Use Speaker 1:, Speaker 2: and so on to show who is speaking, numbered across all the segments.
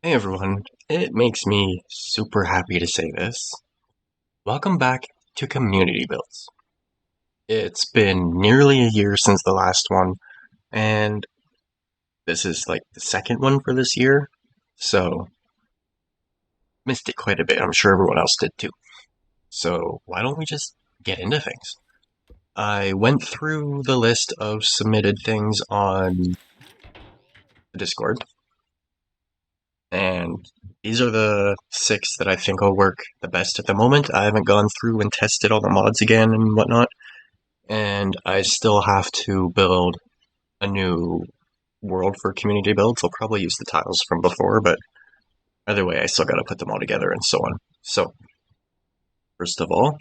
Speaker 1: Hey everyone, it makes me super happy to say this. Welcome back to Community Builds. It's been nearly a year since the last one, and this is like the second one for this year, so missed it quite a bit. I'm sure everyone else did too. So why don't we just get into things? I went through the list of submitted things on the Discord, and these are the 6 that I think will work the best at the moment. I haven't gone through and tested all the mods again and whatnot, and I still have to build a new world for community builds. I'll probably use the tiles from before, but either way, I still got to put them all together and so on. So, first of all,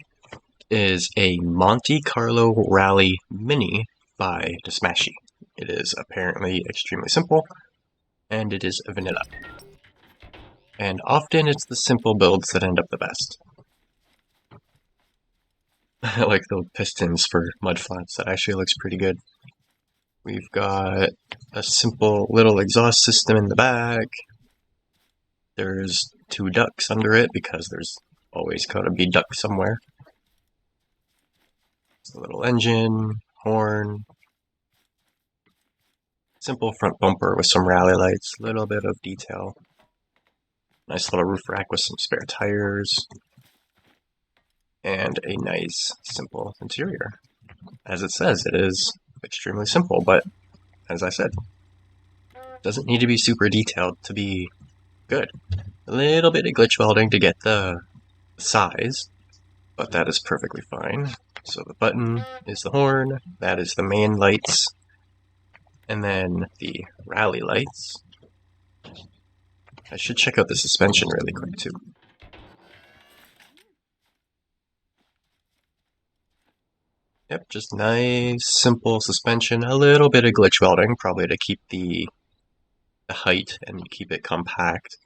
Speaker 1: is a Monte Carlo Rally Mini by Smashy. It is apparently extremely simple, and it is vanilla. And often it's the simple builds that end up the best. I like the pistons for mud flats. That actually looks pretty good. We've got a simple little exhaust system in the back. There's 2 ducks under it because there's always gotta be ducks somewhere. It's a little engine, horn, simple front bumper with some rally lights, a little bit of detail. Nice little roof rack with some spare tires. And a nice, simple interior. As it says, it is extremely simple, but as I said, doesn't need to be super detailed to be good. A little bit of glitch welding to get the size, but that is perfectly fine. So the button is the horn, that is the main lights, and then the rally lights. I should check out the suspension really quick too. Yep, just nice, simple suspension, a little bit of glitch welding, probably to keep the height and keep it compact.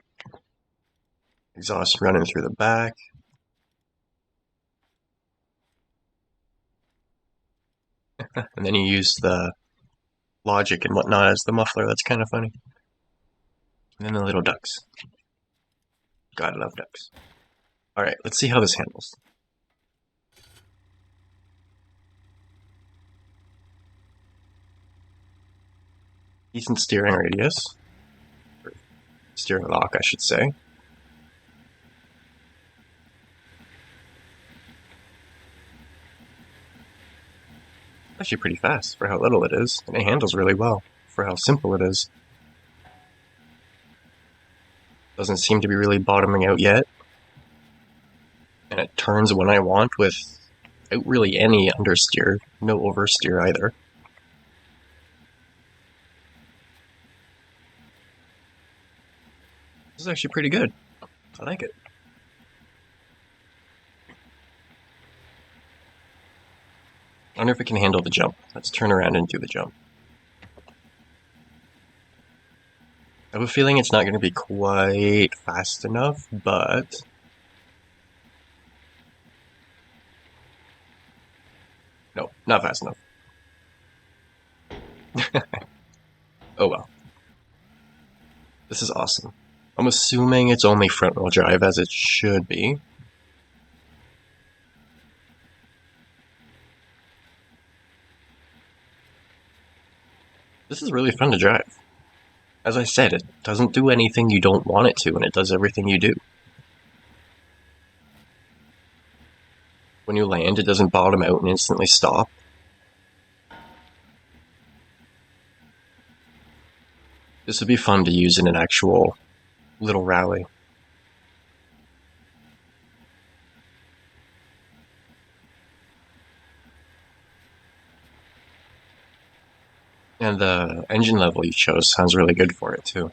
Speaker 1: Exhaust running through the back. And then you use the Logic and whatnot as the muffler. That's kind of funny. And then the little ducks. Gotta love ducks. Alright, let's see how this handles. Decent steering radius. Or steering lock, I should say. Actually pretty fast for how little it is, and it handles really well for how simple it is. Doesn't seem to be really bottoming out yet. And it turns when I want without really any understeer, no oversteer either. This is actually pretty good. I like it. I wonder if it can handle the jump. Let's turn around and do the jump. I have a feeling it's not going to be quite fast enough, but no, not fast enough. Oh well. This is awesome. I'm assuming it's only front-wheel drive, as it should be. This is really fun to drive. As I said, it doesn't do anything you don't want it to, and it does everything you do. When you land, it doesn't bottom out and instantly stop. This would be fun to use in an actual little rally. And the engine level you chose sounds really good for it, too.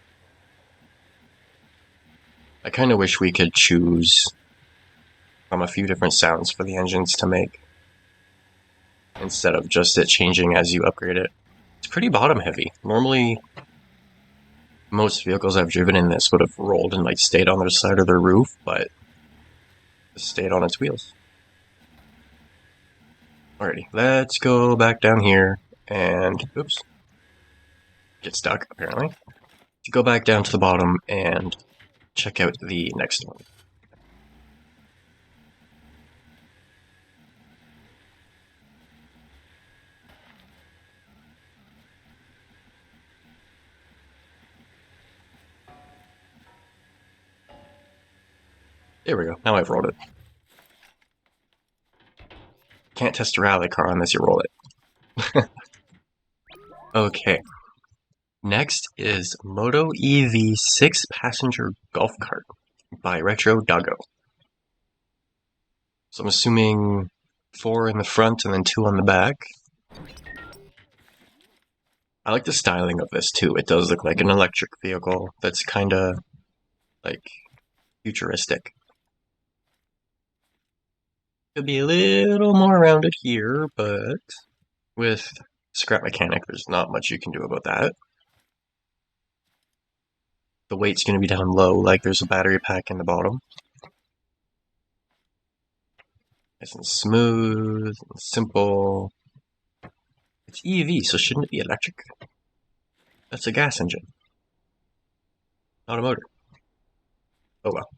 Speaker 1: I kind of wish we could choose from a few different sounds for the engines to make, instead of just it changing as you upgrade it. It's pretty bottom heavy. Normally, most vehicles I've driven in this would have rolled and like stayed on their side of their roof, but it stayed on its wheels. Alrighty, let's go back down here and, oops, get stuck apparently. Go back down to the bottom and check out the next one. There we go. Now I've rolled it. Can't test a rally car unless you roll it. Okay. Next is Moto EV6 passenger golf cart by Retro Doggo. So I'm assuming 4 in the front and then 2 on the back. I like the styling of this too. It does look like an electric vehicle that's kind of like futuristic. Could be a little more rounded here, but with scrap mechanic, there's not much you can do about that. The weight's going to be down low, like there's a battery pack in the bottom. Nice and smooth and simple. It's EV, so shouldn't it be electric? That's a gas engine, not a motor. Oh well.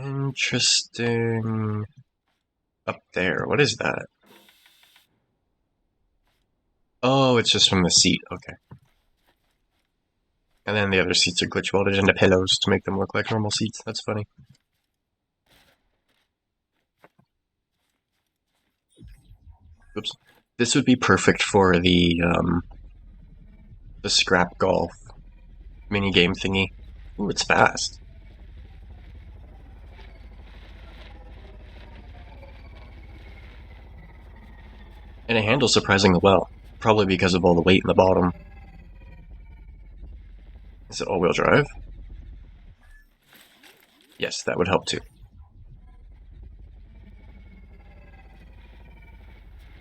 Speaker 1: Interesting. Up there, what is that? Oh, it's just from the seat, okay. And then the other seats are glitch welded into pillows to make them look like normal seats. That's funny. Oops. This would be perfect for the scrap golf mini game thingy. Ooh, it's fast. And it handles surprisingly well, probably because of all the weight in the bottom. Is it all-wheel drive? Yes, that would help too.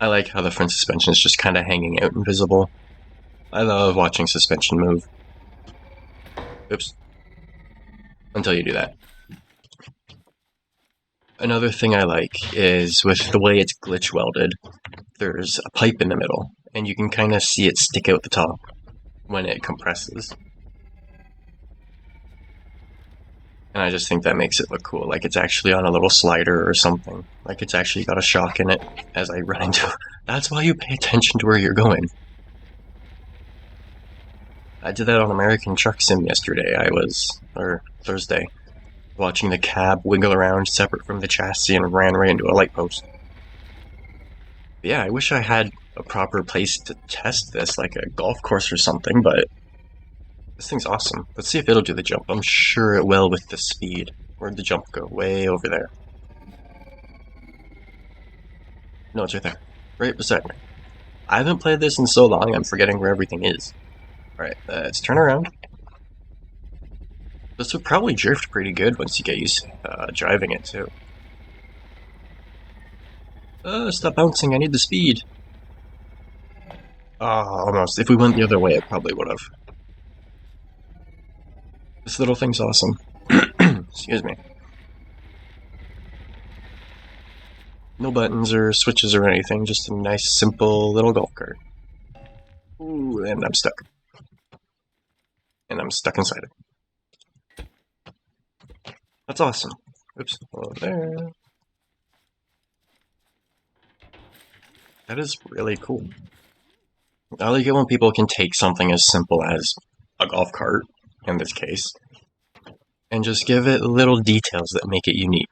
Speaker 1: I like how the front suspension is just kind of hanging out invisible. I love watching suspension move. Oops. Until you do that. Another thing I like is with the way it's glitch welded, there's a pipe in the middle, and you can kind of see it stick out the top when it compresses. And I just think that makes it look cool, like it's actually on a little slider or something. Like it's actually got a shock in it as I run into it. That's why you pay attention to where you're going. I did that on American Truck Sim yesterday. Or Thursday, watching the cab wiggle around separate from the chassis and ran right into a light post. But yeah, I wish I had a proper place to test this, like a golf course or something, but this thing's awesome. Let's see if it'll do the jump. I'm sure it will with the speed. Where'd the jump go? Way over there. No, it's right there. Right beside me. I haven't played this in so long, I'm forgetting where everything is. Alright, let's turn around. This would probably drift pretty good once you get used to driving it, too. Stop bouncing, I need the speed. Almost. If we went the other way, it probably would have. This little thing's awesome. Excuse me. No buttons or switches or anything, just a nice, simple little golf cart. Ooh, and I'm stuck. And I'm stuck inside it. That's awesome. Oops, over there. That is really cool. I like it when people can take something as simple as a golf cart, in this case, and just give it little details that make it unique.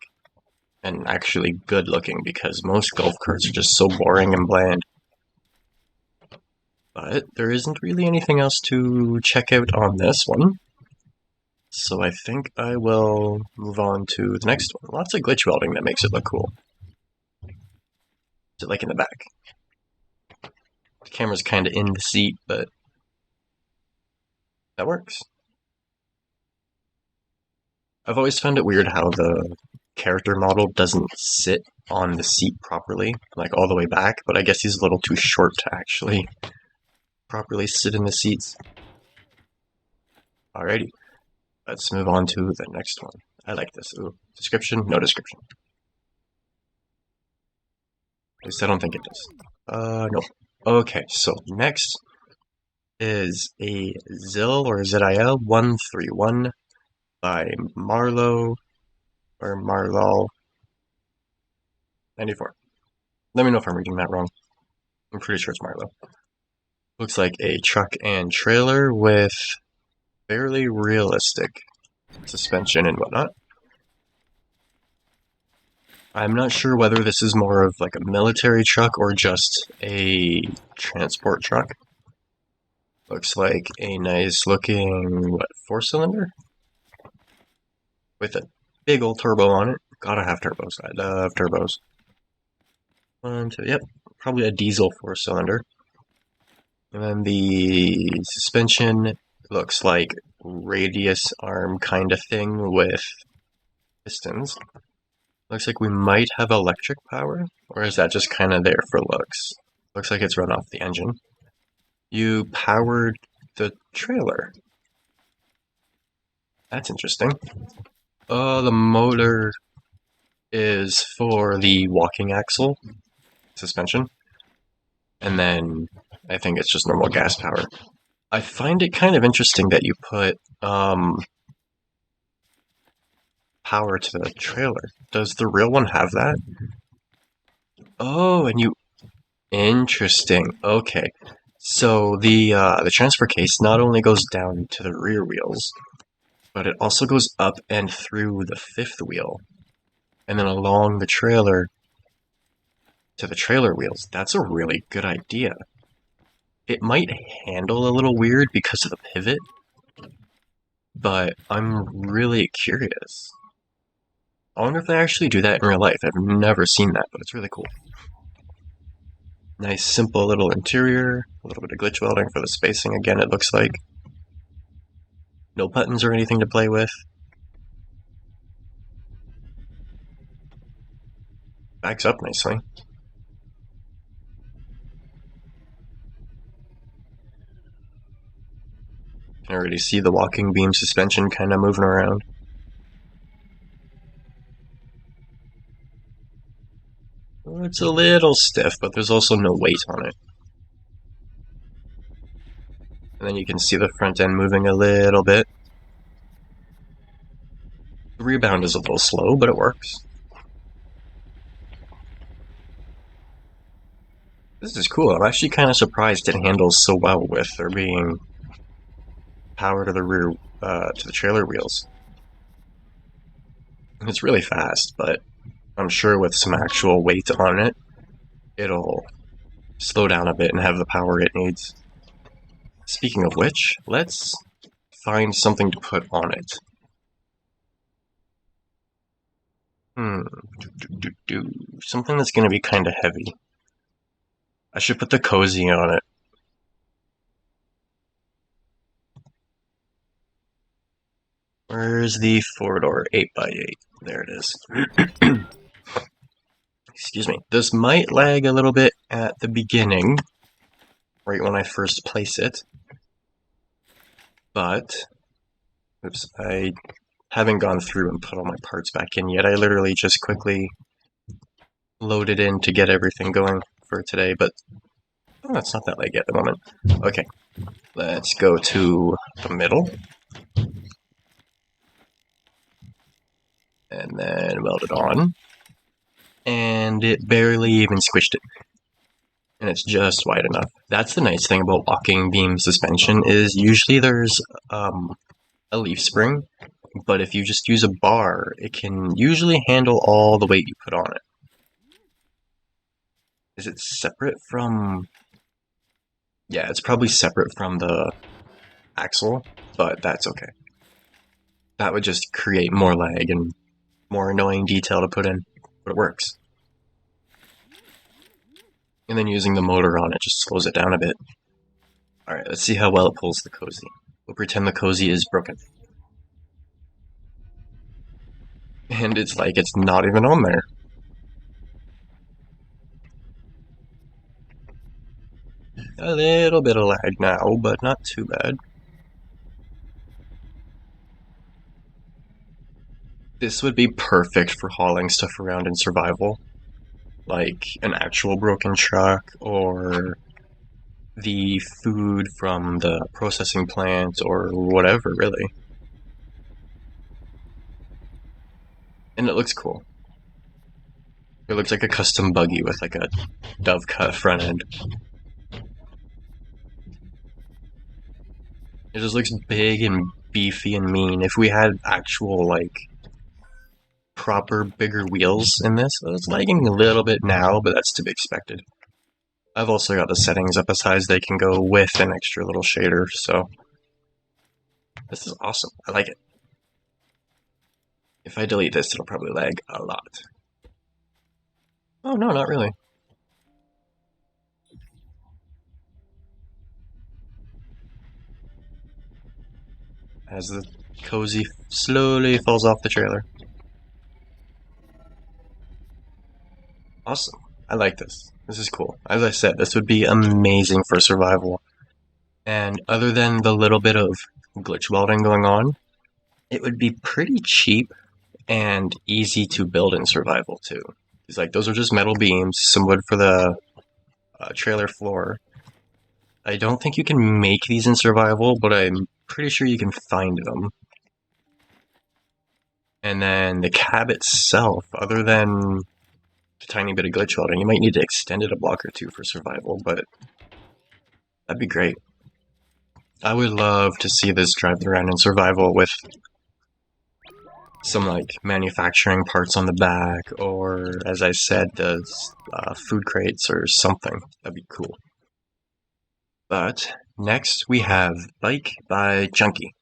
Speaker 1: And actually good looking, because most golf carts are just so boring and bland. But there isn't really anything else to check out on this one. So I think I will move on to the next one. Lots of glitch welding that makes it look cool. Is it like in the back? The camera's kind of in the seat, but that works. I've always found it weird how the character model doesn't sit on the seat properly, like all the way back, but I guess he's a little too short to actually properly sit in the seats. Alrighty, let's move on to the next one. I like this. Ooh, description? No description. At least I don't think it does. No. Okay, so next is a ZIL or ZIL 131 by Marlow or Marlol 94. Let me know if I'm reading that wrong. I'm pretty sure it's Marlow. Looks like a truck and trailer with fairly realistic suspension and whatnot. I'm not sure whether this is more of like a military truck or just a transport truck. Looks like a nice looking, what, 4-cylinder? With a big old turbo on it. Gotta have turbos. I love turbos. One, two, yep. Probably a diesel 4-cylinder. And then the suspension looks like radius arm kind of thing with pistons. Looks like we might have electric power, or is that just kind of there for looks? Looks like it's run off the engine. You powered the trailer. That's interesting. The motor is for the walking axle suspension, and then I think it's just normal gas power. I find it kind of interesting that you put power to the trailer. Does the real one have that? Oh, and you... Interesting. Okay. So the transfer case not only goes down to the rear wheels, but it also goes up and through the fifth wheel, and then along the trailer to the trailer wheels. That's a really good idea. It might handle a little weird because of the pivot, but I'm really curious. I wonder if they actually do that in real life. I've never seen that, but it's really cool. Nice, simple little interior. A little bit of glitch welding for the spacing again, it looks like. No buttons or anything to play with. Backs up nicely. Can already see the walking beam suspension kind of moving around. It's a little stiff, but there's also no weight on it. And then you can see the front end moving a little bit. The rebound is a little slow, but it works. This is cool. I'm actually kind of surprised it handles so well with there being power to the rear, to the trailer wheels. It's really fast, but I'm sure with some actual weight on it, it'll slow down a bit and have the power it needs. Speaking of which, let's find something to put on it. Something that's going to be kind of heavy. I should put the cozy on it. Where's the 4-door 8x8? There it is. Excuse me. This might lag a little bit at the beginning, right when I first place it. But, oops, I haven't gone through and put all my parts back in yet. I literally just quickly loaded in to get everything going for today, but oh, it's not that laggy at the moment. Okay, let's go to the middle. And then weld it on. And it barely even squished it. And it's just wide enough. That's the nice thing about walking beam suspension is usually there's a leaf spring, but if you just use a bar, it can usually handle all the weight you put on it. Is it separate from... Yeah, it's probably separate from the axle, but that's okay. That would just create more lag and more annoying detail to put in, but it works. And then using the motor on it just slows it down a bit. Alright, let's see how well it pulls the cozy. We'll pretend the cozy is broken. And it's like it's not even on there. A little bit of lag now, but not too bad. This would be perfect for hauling stuff around in survival. Like an actual broken truck or the food from the processing plant or whatever, really. And it looks cool. It looks like a custom buggy with like a dove cut front end. It just looks big and beefy and mean. If we had actual, like, proper bigger wheels in this, it's lagging a little bit now, but that's to be expected. I've also got the settings up as high as they can go with an extra little shader, so this is awesome. I like it. If I delete this, it'll probably lag a lot. Oh, no, not really. As the cozy slowly falls off the trailer. Awesome. I like this. This is cool. As I said, this would be amazing for survival. And other than the little bit of glitch welding going on, it would be pretty cheap and easy to build in survival too. It's like those are just metal beams, some wood for the trailer floor. I don't think you can make these in survival, but I'm pretty sure you can find them. And then the cab itself, other than a tiny bit of glitch welding, you might need to extend it a block or two for survival, but that'd be great. I would love to see this drive around in survival with some like manufacturing parts on the back, or as I said, the food crates or something. That'd be cool. But next we have Bike by Chunky.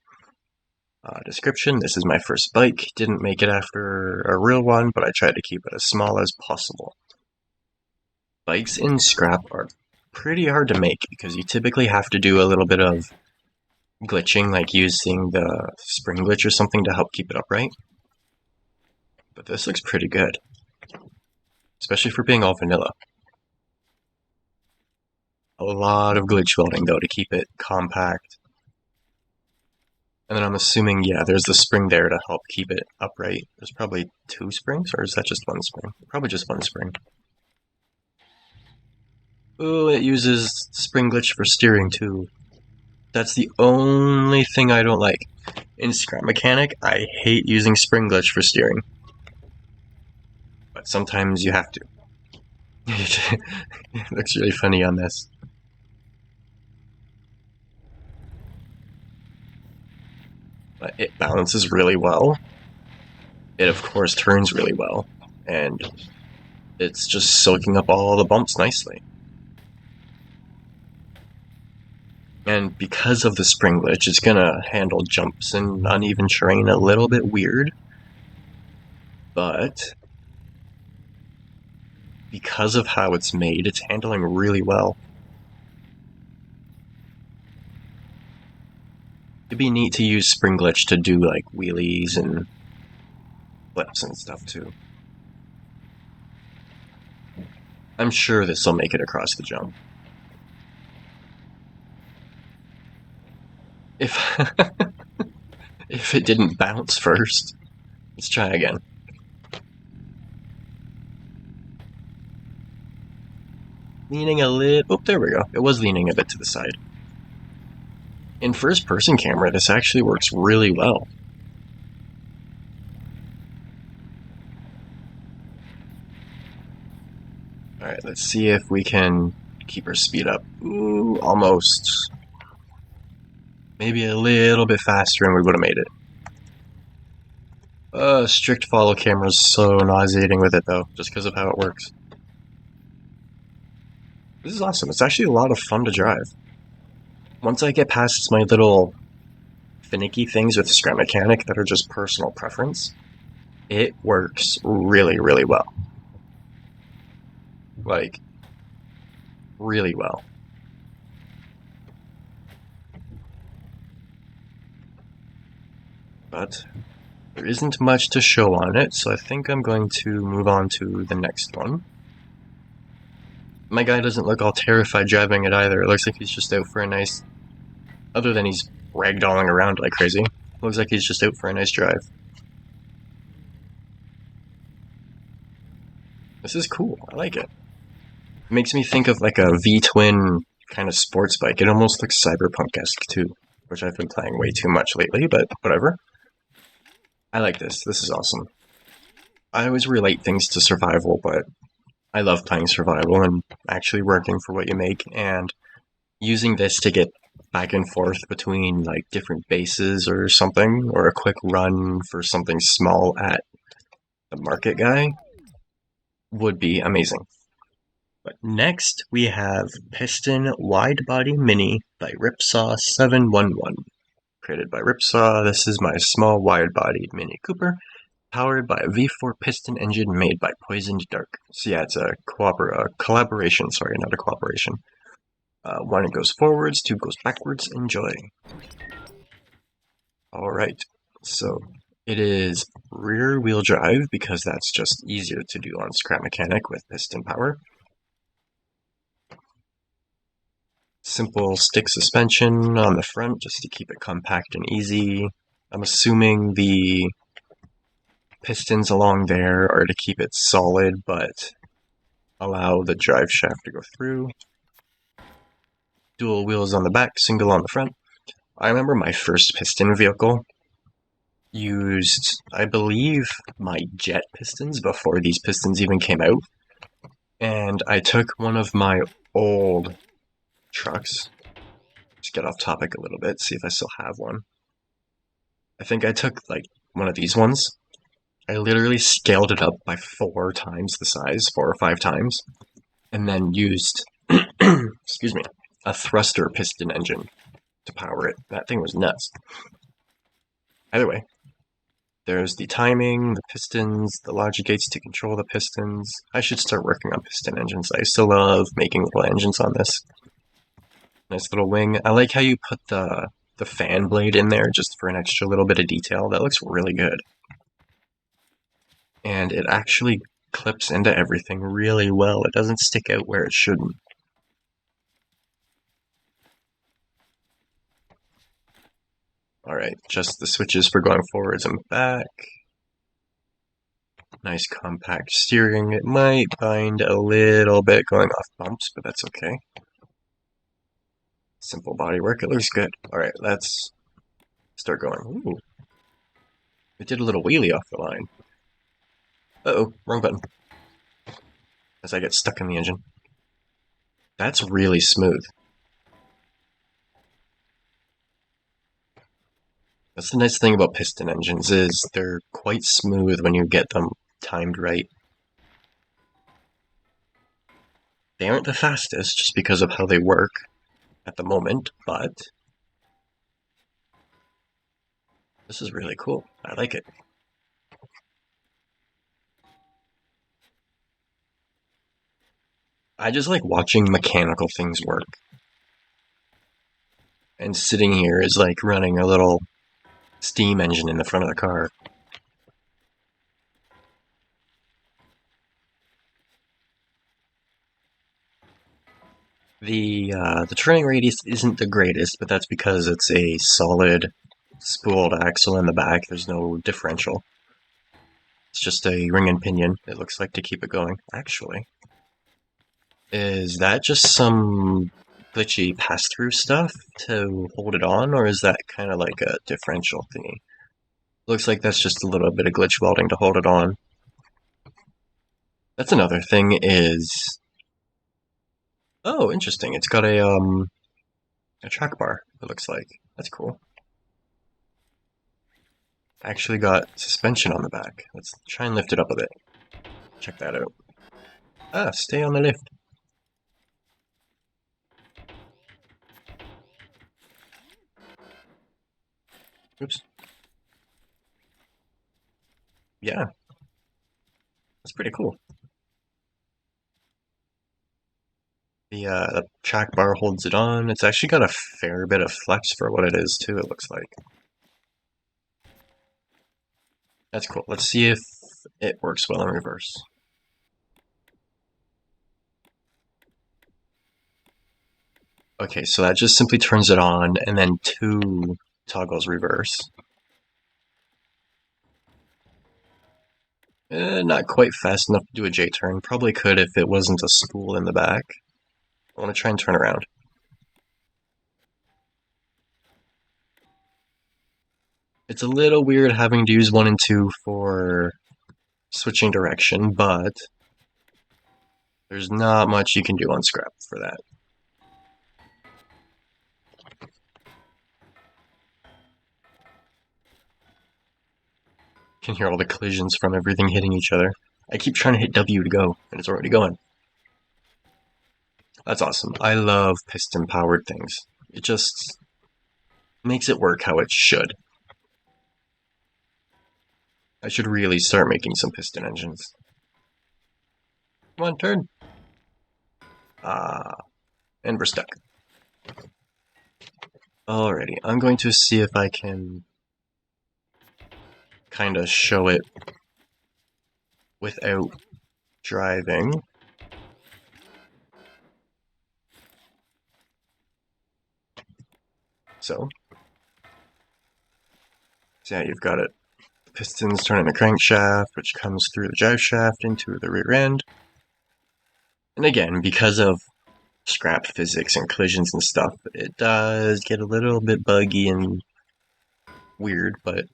Speaker 1: Description: this is my first bike. Didn't make it after a real one, but I tried to keep it as small as possible. Bikes in scrap are pretty hard to make because you typically have to do a little bit of glitching, like using the spring glitch or something to help keep it upright. But this looks pretty good, especially for being all vanilla. A lot of glitch welding though to keep it compact. And then I'm assuming, yeah, there's the spring there to help keep it upright. There's probably 2 springs, or is that just 1 spring? Probably just 1 spring. Oh, it uses spring glitch for steering too. That's the only thing I don't like. In Scrap Mechanic, I hate using spring glitch for steering. But sometimes you have to. It looks really funny on this. But it balances really well. It, of course, turns really well. And it's just soaking up all the bumps nicely. And because of the spring glitch, it's gonna handle jumps and uneven terrain a little bit weird. But because of how it's made, it's handling really well. It'd be neat to use spring glitch to do like wheelies and flips and stuff too. I'm sure this will make it across the jump. If if it didn't bounce first. Let's try again. Leaning a little... Oh, there we go. It was leaning a bit to the side. In first-person camera, this actually works really well. Alright, let's see if we can keep our speed up. Ooh, almost. Maybe a little bit faster and we would have made it. Strict follow camera is so nauseating with it though, just because of how it works. This is awesome. It's actually a lot of fun to drive. Once I get past my little finicky things with Scrap Mechanic that are just personal preference, it works really, really well. Like, really well. But there isn't much to show on it, so I think I'm going to move on to the next one. My guy doesn't look all terrified driving it either. It looks like he's just out for a nice... Other than he's ragdolling around like crazy. Looks like he's just out for a nice drive. This is cool. I like it. It makes me think of like a V-twin kind of sports bike. It almost looks cyberpunk-esque too, which I've been playing way too much lately, but whatever. I like this. This is awesome. I always relate things to survival, but I love playing survival and actually working for what you make, and using this to get back and forth between like different bases or something, or a quick run for something small at the market guy would be amazing. But next we have Piston Wide Body Mini by Ripsaw 711. Created by Ripsaw, this is my small wide-bodied Mini Cooper, powered by a V4 piston engine made by Poisoned Dark. So yeah, it's a collaboration, sorry, not a cooperation. One goes forwards, two goes backwards, enjoy. Alright, so it is rear wheel drive because that's just easier to do on Scrap Mechanic with piston power. Simple stick suspension on the front just to keep it compact and easy. I'm assuming the pistons along there are to keep it solid but allow the drive shaft to go through. Dual wheels on the back, single on the front. I remember my first piston vehicle used, I believe, my jet pistons before these pistons even came out. And I took one of my old trucks. Just get off topic a little bit, see if I still have one. I think I took like one of these ones. I literally scaled it up by 4 times the size, 4 or 5 times, and then used, excuse me, a thruster piston engine to power it. That thing was nuts. Either way, there's the timing, the pistons, the logic gates to control the pistons. I should start working on piston engines. I still love making little engines on this. Nice little wing. I like how you put the fan blade in there just for an extra little bit of detail. That looks really good. And it actually clips into everything really well. It doesn't stick out where it shouldn't. Alright, just the switches for going forwards and back. Nice compact steering. It might bind a little bit going off bumps, but that's okay. Simple bodywork. It looks good. Alright, let's start going. Ooh. It did a little wheelie off the line. Uh-oh, wrong button. As I get stuck in the engine. That's really smooth. That's the nice thing about piston engines is they're quite smooth when you get them timed right. They aren't the fastest just because of how they work at the moment, but this is really cool. I like it. I just like watching mechanical things work. And sitting here is like running a little steam engine in the front of the car. The turning radius isn't the greatest, but that's because it's a solid spooled axle in the back. There's no differential. It's just a ring and pinion, it looks like, to keep it going. Actually, is that just some glitchy pass-through stuff to hold it on, or is that kind of like a differential thingy? Looks like that's just a little bit of glitch welding to hold it on. That's another thing is... Oh, interesting. It's got a track bar, it looks like. That's cool. Actually got suspension on the back. Let's try and lift it up a bit. Check that out. Ah, stay on the lift. Oops. Yeah. That's pretty cool. The track bar holds it on. It's actually got a fair bit of flex for what it is, too, it looks like. That's cool. Let's see if it works well in reverse. Okay, so that just simply turns it on, and then 2 toggles reverse. Not quite fast enough to do a J-turn. Probably could if it wasn't a spool in the back. I want to try and turn around. It's a little weird having to use 1 and 2 for switching direction, but there's not much you can do on scrap for that. You can hear all the collisions from everything hitting each other. I keep trying to hit W to go, and it's already going. That's awesome. I love piston-powered things. It just makes it work how it should. I should really start making some piston engines. Come on, turn. And we're stuck. Alrighty, I'm going to see if I can kind of show it without driving. So yeah, you've got it. The pistons turning the crankshaft, which comes through the drive shaft into the rear end. And again, because of scrap physics and collisions and stuff, it does get a little bit buggy and weird, but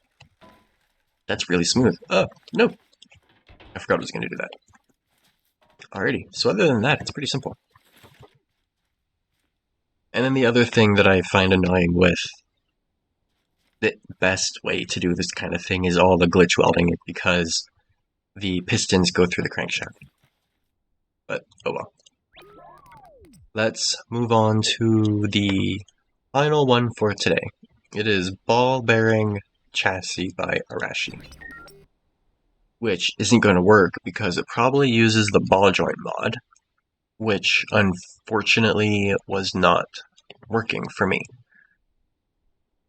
Speaker 1: that's really smooth. Oh, no. I forgot I was going to do that. Alrighty, so other than that, it's pretty simple. And then the other thing that I find annoying with the best way to do this kind of thing is all the glitch welding, because the pistons go through the crankshaft. But, oh well. Let's move on to the final one for today. It is Ball Bearing Chassis by Arashi, which isn't going to work because it probably uses the ball joint mod, which unfortunately was not working for me.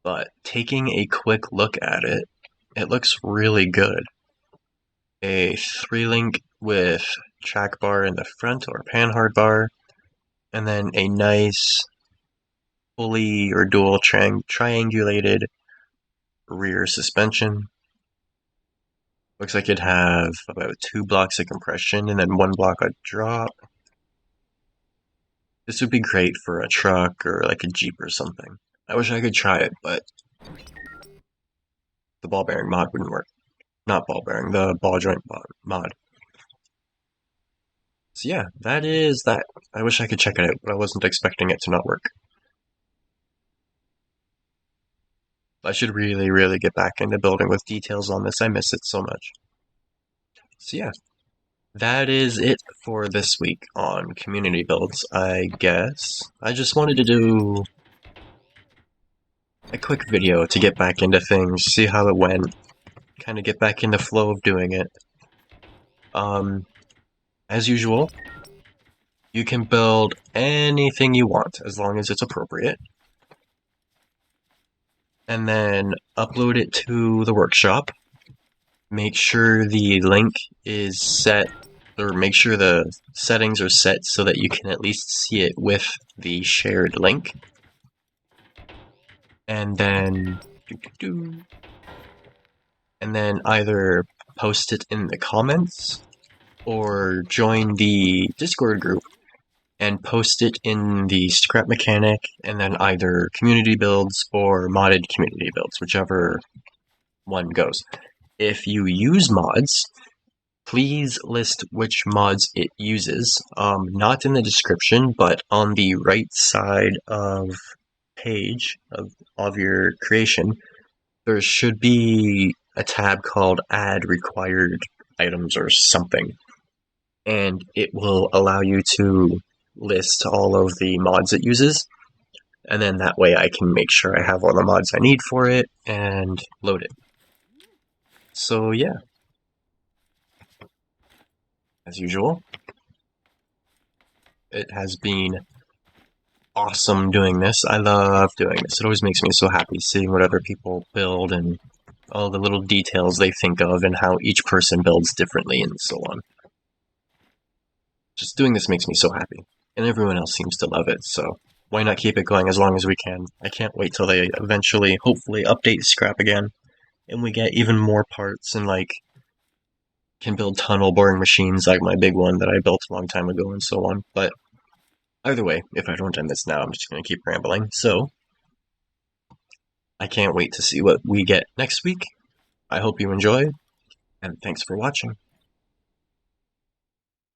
Speaker 1: But taking a quick look at it, it looks really good. A 3-link with track bar in the front or panhard bar, and then a nice fully or dual triangulated rear suspension. Looks like it'd have about 2 blocks of compression and then 1 block of drop. This would be great for a truck or like a Jeep or something. I wish I could try it, but the ball bearing mod wouldn't work. Not ball bearing, the ball joint mod. So yeah, that is that. I wish I could check it out, but I wasn't expecting it to not work. I should really, really get back into building with details on this. I miss it so much. So yeah, that is it for this week on community builds, I guess. I just wanted to do a quick video to get back into things, see how it went, kind of get back in the flow of doing it. As usual, you can build anything you want as long as it's appropriate, and then upload it to the workshop. Make sure the link is set, or make sure the settings are set so that you can at least see it with the shared link. And then either post it in the comments or join the Discord group and post it in the Scrap Mechanic, and then either community builds or modded community builds, whichever one goes. If you use mods, please list which mods it uses, not in the description, but on the right side of page of your creation, there should be a tab called Add Required Items or something, and it will allow you to list all of the mods it uses, and then that way I can make sure I have all the mods I need for it and load it. So yeah, as usual, it has been awesome doing this. I love doing this. It always makes me so happy seeing what other people build and all the little details they think of and how each person builds differently and so on. Just doing this makes me so happy. And everyone else seems to love it, so why not keep it going as long as we can? I can't wait till they eventually, hopefully, update Scrap again, and we get even more parts and, like, can build tunnel boring machines like my big one that I built a long time ago and so on. But either way, if I don't end this now, I'm just going to keep rambling. So, I can't wait to see what we get next week. I hope you enjoy, and thanks for watching.